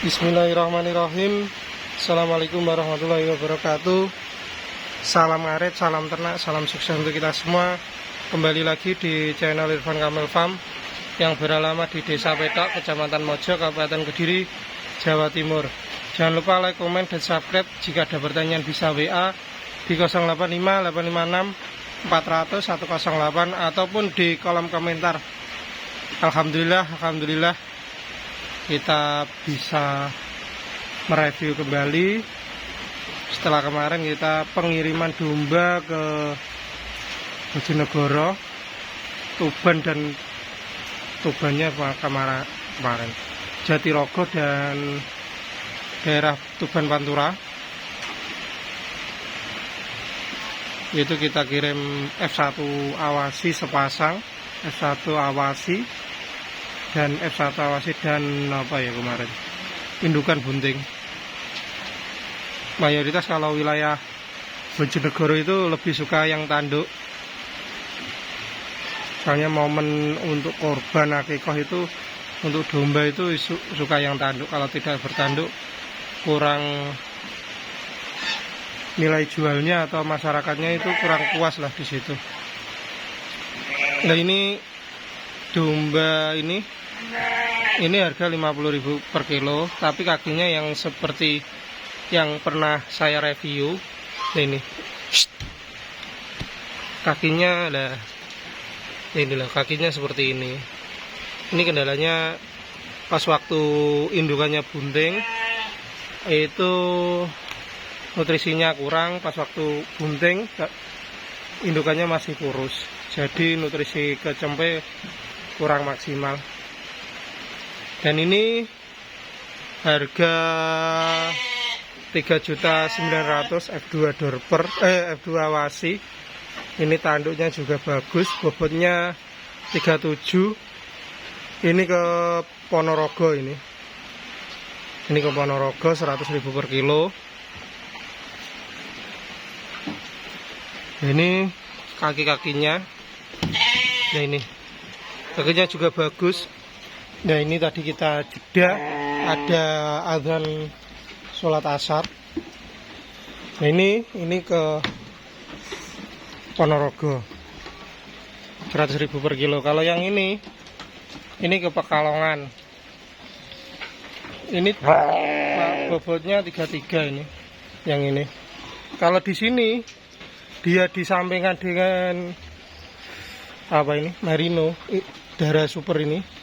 Bismillahirrahmanirrahim. Assalamualaikum warahmatullahi wabarakatuh. Salam ngaret, salam ternak, salam sukses untuk kita semua. Kembali lagi di channel Irfan Kamil Farm yang beralamat di Desa Petok, Kecamatan Mojo, Kabupaten Kediri, Jawa Timur. Jangan lupa like, komen, dan subscribe. Jika ada pertanyaan bisa WA di 085 856 400 108 ataupun di kolom komentar. Alhamdulillah kita bisa mereview kembali setelah kemarin kita pengiriman domba ke Bojonegoro, Tuban dan Tubannya kemarin Jatirogo dan daerah Tuban Pantura. Itu kita kirim F1 awasi sepasang, F1 awasi dan F1 awasi dan apa ya kemarin, indukan bunting. Mayoritas kalau wilayah Bojonegoro itu lebih suka yang tanduk, soalnya momen untuk korban akikoh itu untuk domba itu suka yang tanduk. Kalau tidak bertanduk kurang, nilai jualnya atau masyarakatnya itu kurang puas lah di situ. Nah, ini domba ini harga 50.000 per kilo, tapi kakinya yang seperti yang pernah saya review. Nah, ini kakinya lah, inilah kakinya seperti ini. Ini kendalanya pas waktu indukannya bunting itu nutrisinya kurang. Pas waktu bunting indukannya masih kurus, jadi nutrisi kecempe kurang maksimal. Dan ini harga 3.900.000 F2 dorper, F2 awasi. Ini tanduknya juga bagus, bobotnya 37. Ini ke Ponorogo ini ke Ponorogo 100.000 per kilo. Ini kaki-kakinya. Nah, ini kakinya juga bagus. Nah, ini tadi kita jeda ada azan sholat asar. Nah, ini ke Ponorogo 100.000 per kilo. Kalau yang ini ke Pekalongan. Ini bobotnya 33 ini. Yang ini. Kalau di sini dia disampingkan dengan apa ini? Merino, darah super ini.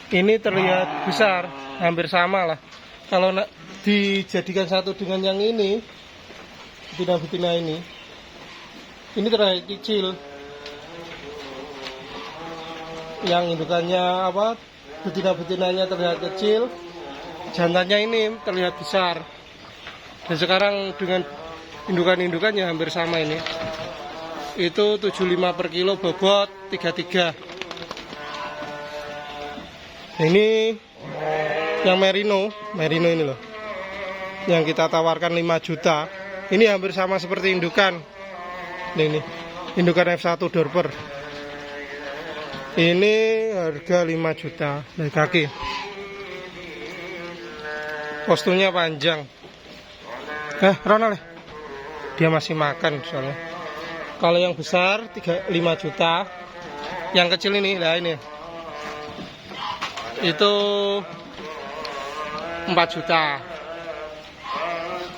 Ini terlihat besar, hampir sama lah. Kalau dijadikan satu dengan yang ini, betina-betina ini terlihat kecil. Yang indukannya apa? Betina-betinanya terlihat kecil, jantannya ini terlihat besar. Dan sekarang dengan indukan-indukannya hampir sama ini. Itu 75 per kilo, bobot 33. Ini yang merino ini loh, yang kita tawarkan 5 juta. Ini hampir sama seperti indukan. Ini indukan F1 dorper. Ini harga 5 juta dari kaki. Posturnya panjang. Ronald, dia masih makan soalnya. Kalau yang besar 5 juta, yang kecil ini, nah ini itu 4 juta.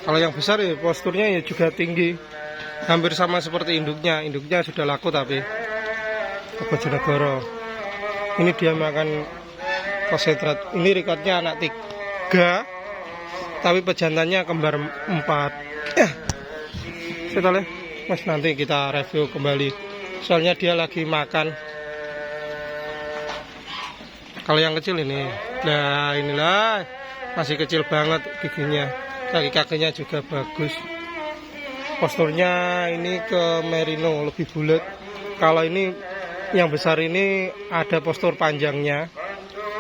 Kalau yang besar ya posturnya ya juga tinggi, hampir sama seperti induknya sudah laku tapi Bojonegoro. Ini dia makan konsentrat. Ini rekodnya anak 3 tapi pejantannya kembar 4. Kita lihat mas, nanti kita review kembali soalnya dia lagi makan. Kalau yang kecil ini, nah inilah masih kecil banget giginya, kaki-kakinya juga bagus. Posturnya ini ke merino, lebih bulat. Kalau ini yang besar ini ada postur panjangnya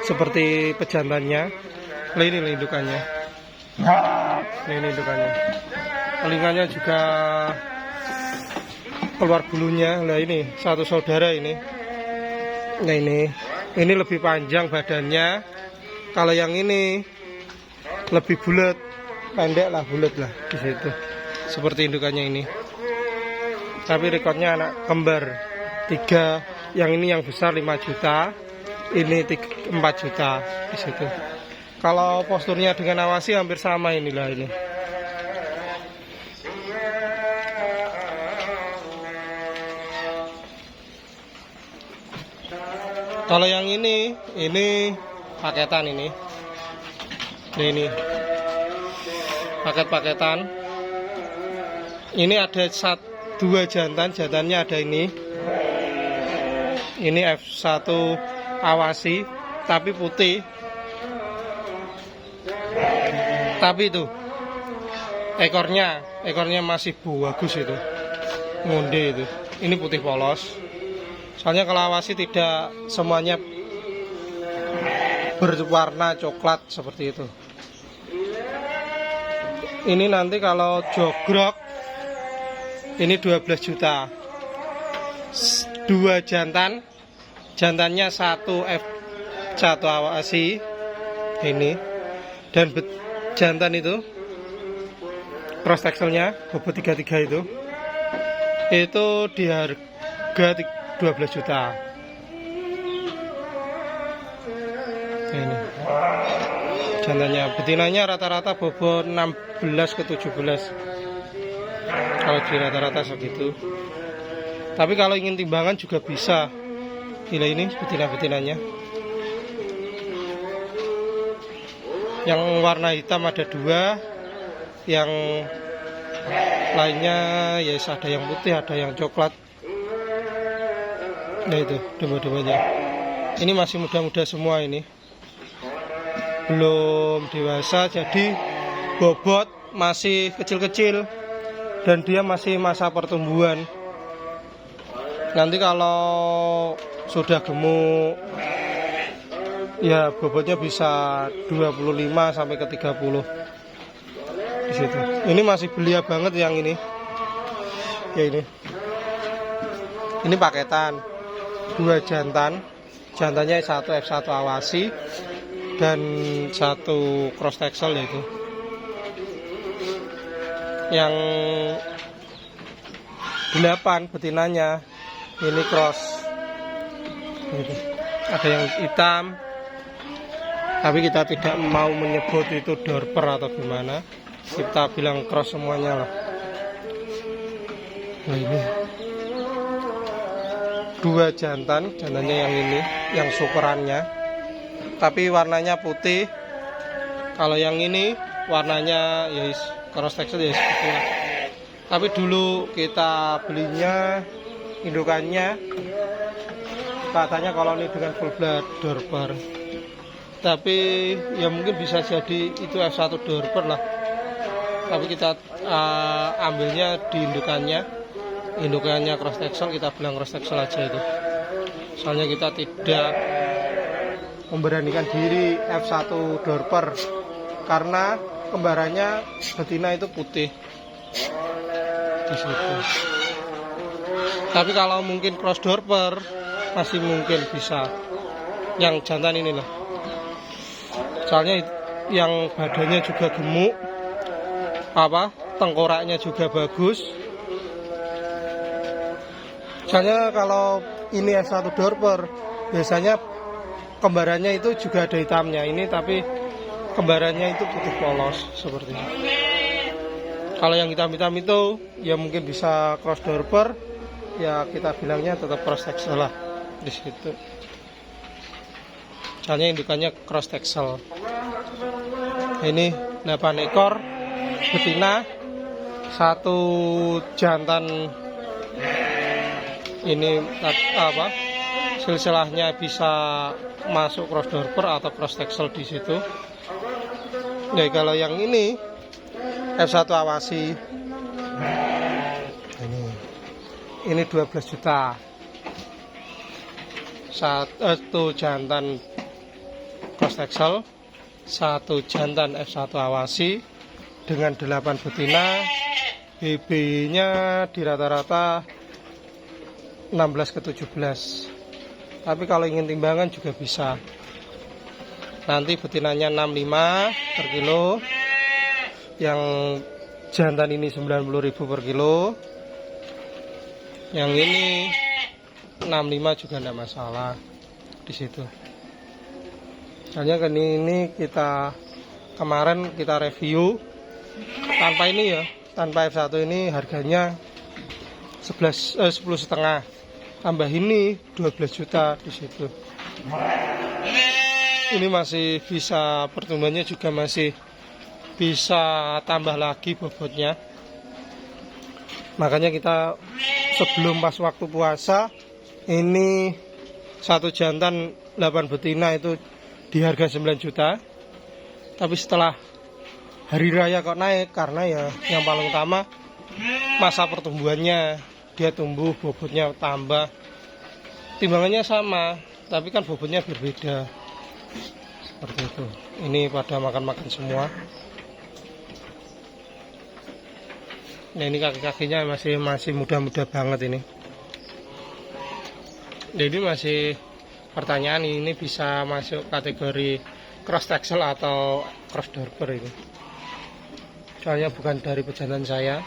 seperti pejantannya. Nah, ini indukannya. Ini indukannya. Telinganya juga keluar bulunya. Nah, ini satu saudara ini. Nah, ini lebih panjang badannya. Kalau yang ini lebih bulat, pendek lah, bulat lah di situ. Seperti indukannya ini. Tapi rekornya anak kembar 3, yang ini yang besar 5 juta, ini 4 juta di situ. Kalau posturnya dengan awasi hampir sama inilah ini. Kalau yang ini paketan ini paket-paketan. Ini ada 2 jantannya ada ini. Ini F1 awasi tapi putih. Tapi itu ekornya masih bagus itu. Ngunde itu. Ini putih polos. Soalnya kalau awasi tidak semuanya berwarna coklat seperti itu. Ini nanti kalau jogrok ini 12 juta. 2 jantannya 1 F1 awasi ini, dan jantan itu cross texelnya bobot 33 itu di harga 12 juta. Ini jantannya, betinanya rata-rata bobot 16 ke 17. Kalau di rata-rata segitu. Tapi kalau ingin timbangan juga bisa. Gila, ini betina-betinanya. Yang warna hitam ada 2, yang lainnya ya ada yang putih, ada yang coklat. Nah itu domba-dombanya. Ini masih muda-muda semua ini. Belum dewasa, jadi bobot masih kecil-kecil dan dia masih masa pertumbuhan. Nanti kalau sudah gemuk ya bobotnya bisa 25 sampai ke 30 di situ. Ini masih belia banget yang ini. Ya ini. Ini paketan. 2 jantannya 1 F1 awasi dan 1 cross texel yaitu. Yang 8 betinanya ini cross. Ini. Ada yang hitam. Tapi kita tidak mau menyebut itu dorper atau gimana. Kita bilang cross semuanya lah. Nah ini 2 jantannya yang ini, yang syukurannya, tapi warnanya putih. Kalau yang ini warnanya ya cross texel ya seperti itu. Tapi dulu kita belinya indukannya katanya kalau ini dengan full blood dorper. Tapi ya mungkin bisa jadi itu F1 dorper lah. Tapi kita ambilnya di indukannya cross texel, kita bilang cross texel aja itu. Soalnya kita tidak memberanikan diri F1 dorper karena kembarannya betina itu putih di situ. Tapi kalau mungkin cross dorper masih mungkin bisa. Yang jantan ini lah. Soalnya yang badannya juga gemuk, tengkoraknya juga bagus. Soalnya kalau ini F1 dorper biasanya kembarannya itu juga ada hitamnya. Ini tapi kembarannya itu putih polos seperti ini. Kalau yang hitam-hitam itu ya mungkin bisa cross dorper, ya kita bilangnya tetap cross texel lah di situ. Soalnya indukannya cross texel. Ini 8 ekor betina, 1 jantan. Ini silsilahnya bisa masuk cross dorper atau cross texel di situ. Nah, kalau yang ini F1 awasi ini 12 juta. 1 jantan cross texel, 1 jantan F1 awasi dengan 8 betina. BB-nya di rata-rata 16 ke 17. Tapi kalau ingin timbangan juga bisa. Nanti betinanya 65 per kilo. Yang jantan ini 90.000 per kilo. Yang ini 65 juga tidak masalah di situ. Soalnya kan ini kita kemarin kita review tanpa ini ya, tanpa F1 ini harganya 10,5, tambah ini 12 juta di situ. Ini masih bisa, pertumbuhannya juga masih bisa tambah lagi bobotnya. Makanya kita sebelum pas waktu puasa ini satu jantan 8 betina itu di harga 9 juta. Tapi setelah hari raya kok naik, karena ya yang paling utama masa pertumbuhannya, dia tumbuh, bobotnya tambah, timbangannya sama tapi kan bobotnya berbeda seperti itu. Ini pada makan-makan semua. Nah, ini kaki-kakinya masih muda-muda banget ini. Jadi masih pertanyaan, ini bisa masuk kategori cross texel atau cross dorper ini. Soalnya bukan dari pejantan saya.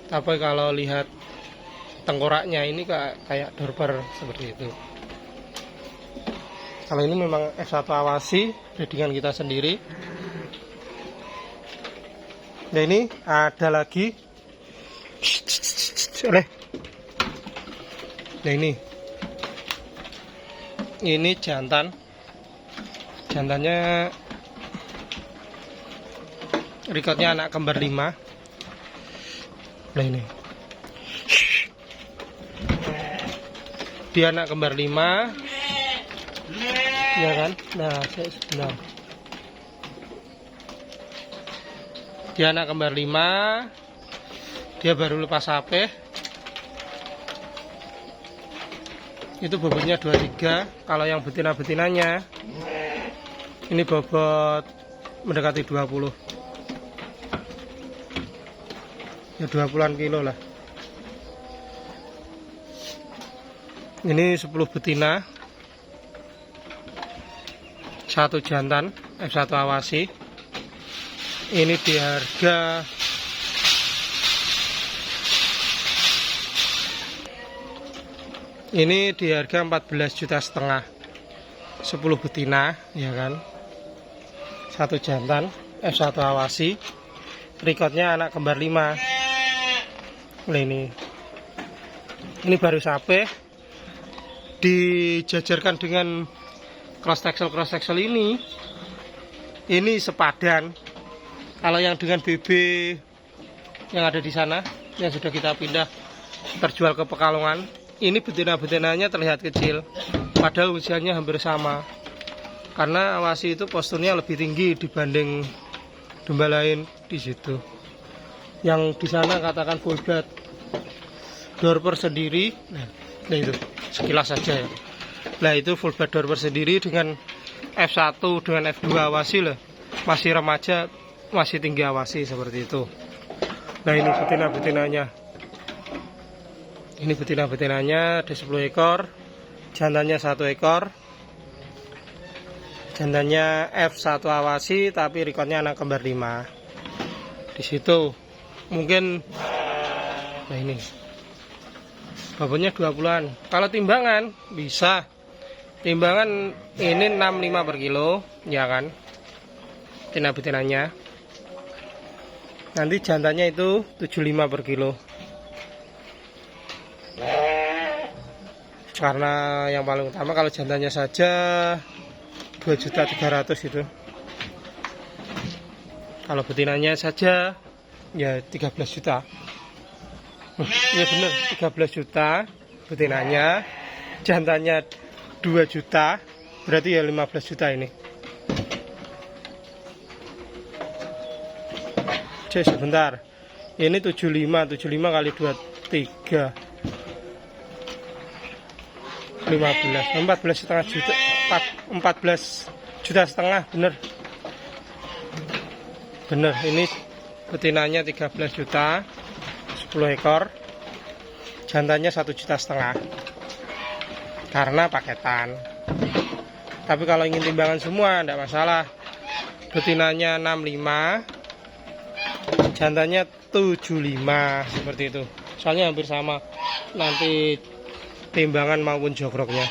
Tapi kalau lihat tengkoraknya ini kayak dorper seperti itu. Kalau ini memang F1 awasi, breedingan kita sendiri. Nah, ini ada lagi. Nah, ini jantan. Jantannya rekodnya anak kembar 5. Nah, ini dia anak kembar 5 ya kan. Nah, sebentar, dia anak kembar 5, dia baru lepas HP. Itu bobotnya 23. Kalau yang betina-betinanya ini bobot mendekati 20. Ya 20-an kilo lah. Ini 10 betina, satu jantan F1 awasi. Ini di harga ini di harga 14,5 juta, 10 betina ya kan, satu jantan F1 awasi, rekodnya anak kembar 5. Nah, ini baru sape, dijajarkan dengan cross texel ini sepadan. Kalau yang dengan BB yang ada di sana, yang sudah kita pindah terjual ke Pekalongan, ini betina-betinanya terlihat kecil, padahal usianya hampir sama. Karena awasi itu posturnya lebih tinggi dibanding domba lain di situ. Yang di sana katakan full blood dorper sendiri. Nah itu sekilas saja ya. Nah, itu full blood dorper sendiri dengan F1 dengan F2 awasi lah. Masih remaja, masih tinggi awasi seperti itu. Nah, ini betina-betinanya. Ini betina-betinanya ada 10 ekor, jantannya 1 ekor. Jantannya F1 awasi tapi rekodnya anak kembar 5. Di situ mungkin, nah ini bobotnya 20-an. Kalau timbangan bisa. Timbangan ini 65 per kilo, ya kan? Betina-betinanya. Nanti jantannya itu 75 per kilo. Karena yang paling utama kalau jantannya saja 2.300.000 itu. Kalau betinanya saja ya 13 juta. Ya bener, 13 juta betinanya. Jantannya 2 juta, berarti ya 15 juta ini. Cek sebentar. Ini 75 kali 23 15, 14,5 juta, 14 juta setengah, bener. Ini betinanya 13 juta, 10 ekor, jantannya 1,5 juta karena paketan. Tapi kalau ingin timbangan semua tidak masalah. Betinanya 65, jantannya 75 seperti itu. Soalnya hampir sama nanti timbangan maupun jogroknya.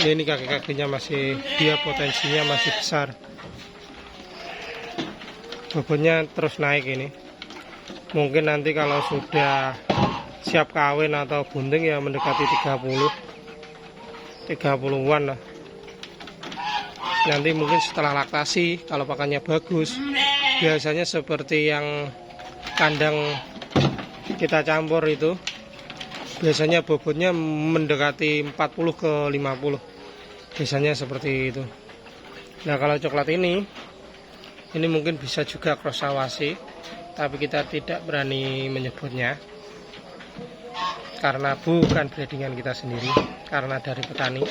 Ini kaki-kakinya masih, dia potensinya masih besar. Bobotnya terus naik ini. Mungkin nanti kalau sudah siap kawin atau bunting ya mendekati 30-an lah. Nanti mungkin setelah laktasi, kalau pakannya bagus, biasanya seperti yang kandang kita campur itu, biasanya bobotnya mendekati 40 ke 50. Biasanya seperti itu. Nah, kalau coklat ini mungkin bisa juga cross awasi, tapi kita tidak berani menyebutnya karena bukan breedingan kita sendiri, karena dari petani.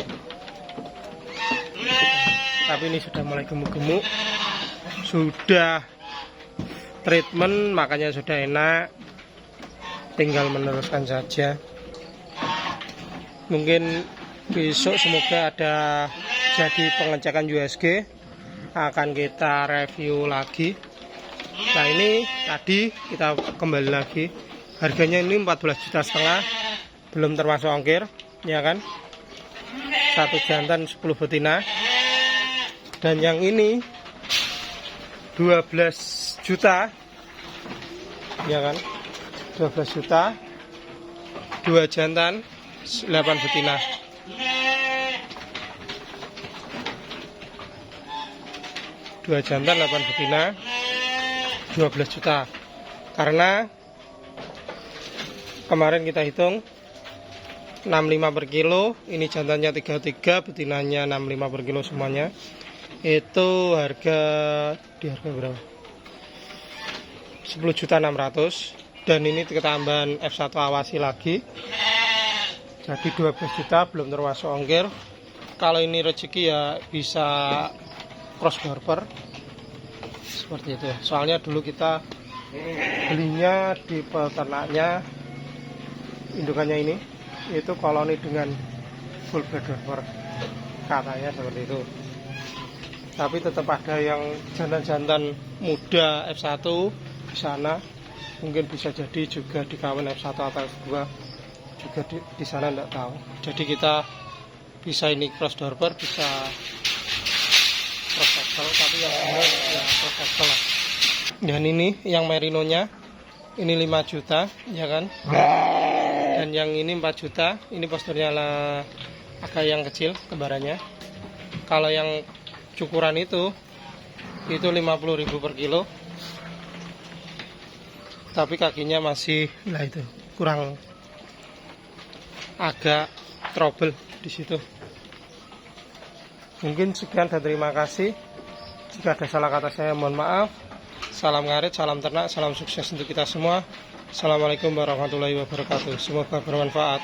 Tapi ini sudah mulai gemuk-gemuk, sudah treatment, makanya sudah enak, tinggal meneruskan saja. Mungkin besok semoga ada jadi pengecekan USG, akan kita review lagi. Nah, ini tadi kita kembali lagi, harganya ini 14,5 juta, belum termasuk ongkir, ya kan. Satu jantan 10 betina. Dan yang ini 12 juta, ya kan, 12 juta, 2 jantan 8 betina. Dua jantan 8 betina 12 juta. Karena kemarin kita hitung 65 per kilo, ini jantannya 33, betinanya 65 per kilo semuanya. Itu harga berapa? 10.600.000. Dan ini ketambahan F1 awasi lagi, jadi 12 juta belum termasuk ongkir. Kalau ini rezeki ya bisa cross border seperti itu. Soalnya dulu kita belinya di peternaknya, indukannya ini itu koloni dengan full border, katanya seperti itu. Tapi tetap ada yang jantan-jantan muda F1 di sana, mungkin bisa jadi juga di kawin F1 atau F2 juga di sana, enggak tahu. Jadi kita bisa ini cross border, bisa cross axle, tapi yang benar ya cross axle lah. Dan ini yang merinonya ini 5 juta, ya kan. Dan yang ini 4 juta. Ini posturnya lah agak yang kecil kembarannya. Kalau yang cukuran itu 50.000 per kilo. Tapi kakinya masih lah itu kurang, agak trouble di situ. Mungkin sekian dan terima kasih. Jika ada salah kata saya mohon maaf. Salam ngarit, salam ternak, salam sukses untuk kita semua. Assalamualaikum warahmatullahi wabarakatuh. Semoga bermanfaat.